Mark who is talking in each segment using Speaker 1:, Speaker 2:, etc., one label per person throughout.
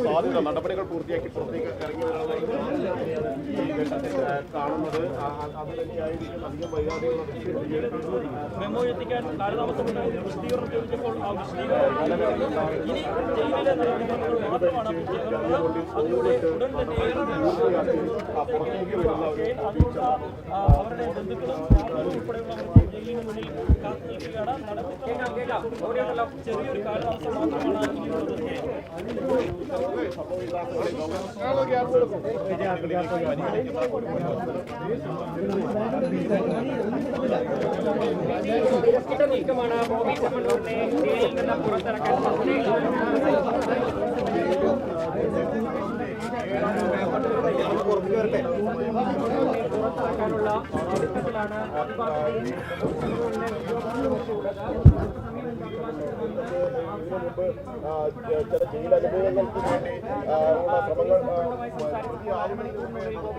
Speaker 1: സാധ്യത നടപടികൾ പൂർത്തിയാക്കി പുറത്തേക്ക് ഇറങ്ങി വരാനുള്ള കാണുന്നത് അത് തന്നെയായിരിക്കും അധികം വൈകാതെ
Speaker 2: മെമ്മോ എത്തിക്കാൻ കാലതാമസമുണ്ടായത് വിശദീകരണം ചോദിച്ചപ്പോൾ ആ വിശദീകരണം ഇനി ജയിലിലെ നടപടികൾ മാത്രമാണ് അതിലൂടെ ഉടൻ തന്നെ അവരുടെ ബന്ധുക്കളും ഉൾപ്പെടെയുള്ള ജയിലിന് മുന്നിൽ കാത്തിരിക്കുകയാണ്. ചെറിയൊരു കാലതാമസം മാത്രമാണ് ഇനിയുള്ളത്.
Speaker 3: നീക്കമാണ് ബോബി ചെമ്മണ്ണൂരിനെ ജയിലിൽ നിന്ന് പുറത്തിറക്കാൻ പുറത്തിറക്കാനുള്ള നീക്കത്തിലാണ്
Speaker 1: ചില ജയിലനുഭവങ്ങൾക്ക് വേണ്ടി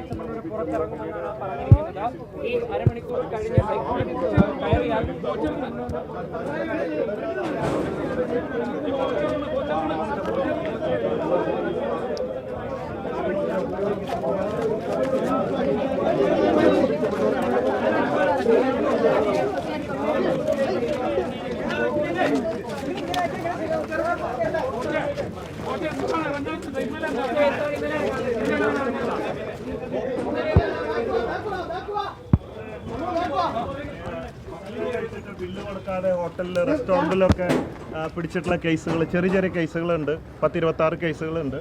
Speaker 1: ശ്രമങ്ങൾ
Speaker 3: പുറത്തിറങ്ങുമെന്നാണ് പറഞ്ഞിരിക്കുന്നത്. ഈ അരമണിക്കൂർ കഴിഞ്ഞ് കയറിയാൽ
Speaker 4: ബില്ല് കൊടുക്കാതെ ഹോട്ടലിൽ റെസ്റ്റോറൻറ്റിലൊക്കെ പിടിച്ചിട്ടുള്ള കേസുകൾ ചെറിയ ചെറിയ കേസുകളുണ്ട്. 10-26 കേസുകളുണ്ട്.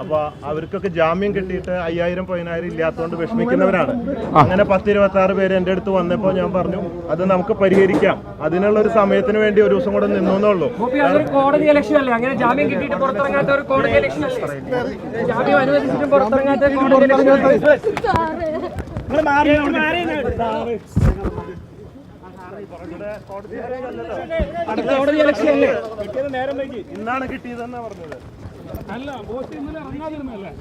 Speaker 4: അപ്പോൾ അവർക്കൊക്കെ ജാമ്യം കിട്ടിയിട്ട് 5000-10000 ഇല്ലാത്തതുകൊണ്ട് വിഷമിക്കുന്നവരാണ്. അങ്ങനെ 10-26 പേര് എൻ്റെ അടുത്ത് വന്നപ്പോൾ ഞാൻ പറഞ്ഞു അത് നമുക്ക് പരിഹരിക്കാം, അതിനുള്ള ഒരു സമയത്തിന് വേണ്ടി ഒരു ദിവസം കൂടെ നിന്നുള്ളൂ.
Speaker 3: കോടതി ഇലക്ഷൻ അല്ലേ, അങ്ങനെ ജാമ്യം കിട്ടിയിട്ട് പുറത്തിറങ്ങാത്ത ഒരു കോടതി ഇലക്ഷൻ അല്ലേ, ജാമ്യം അനുവദിച്ചിട്ടും പുറത്തിറങ്ങാത്ത കോടതി അടുത്ത കോടതി ഇലക്ഷൻ അല്ലേ,
Speaker 4: കിട്ടിയത് നേരം വൈകി, ഇന്നാണ് കിട്ടിയതെന്നാ പറഞ്ഞത്.
Speaker 2: അല്ല ബോസ് ഇന്നലെ ഇറങ്ങാതിരുന്നല്ലേ,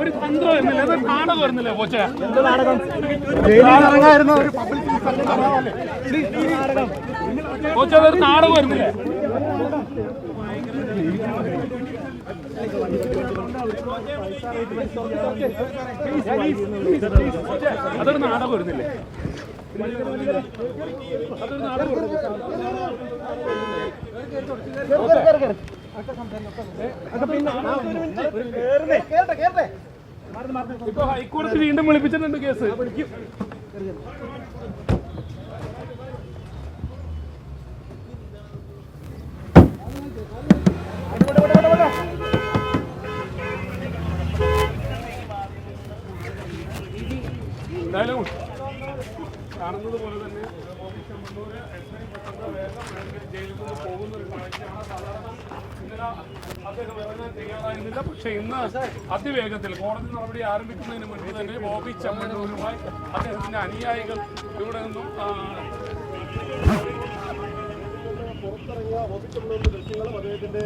Speaker 2: ഒരു തന്ത്രം എന്നല്ലേ, അത് നാടകം വരുന്നില്ലേ ബോച്ച?
Speaker 4: ഇറങ്ങായിരുന്നു ഒരു
Speaker 2: ബോച്ച, അതൊരു നാടകം വരുന്നില്ലേ? അതൊരു നാടകം വരുന്നില്ലേ? അതൊരു നാടകം. ഇപ്പൊ ഹൈക്കോടതി വീണ്ടും വിളിപ്പിച്ചിട്ടുണ്ട് കേസ്. എന്തായാലും കാണുന്നത് പോലെ തന്നെ ബോബി ചെമ്മണ്ണൂര് ജയിലിൽ നിന്ന് പോകുന്ന ഒരു കാഴ്ചയാണ്. സാധാരണ ഇന്നലെ അദ്ദേഹം ഇറങ്ങാൻ തയ്യാറായിരുന്നില്ല. പക്ഷെ ഇന്ന് അതിവേഗത്തിൽ കോടതി നടപടി ആരംഭിക്കുന്നതിന് മുൻപ് തന്നെ ബോബി ചെമ്മണ്ണൂരുമായി അദ്ദേഹത്തിന്റെ അനുയായികൾ ഇവിടെ നിന്നും
Speaker 1: പുറത്തിറങ്ങിയ ബോബി ചെമ്മണ്ണൂരിന്റെ ദൃശ്യങ്ങളും അദ്ദേഹത്തിന്റെ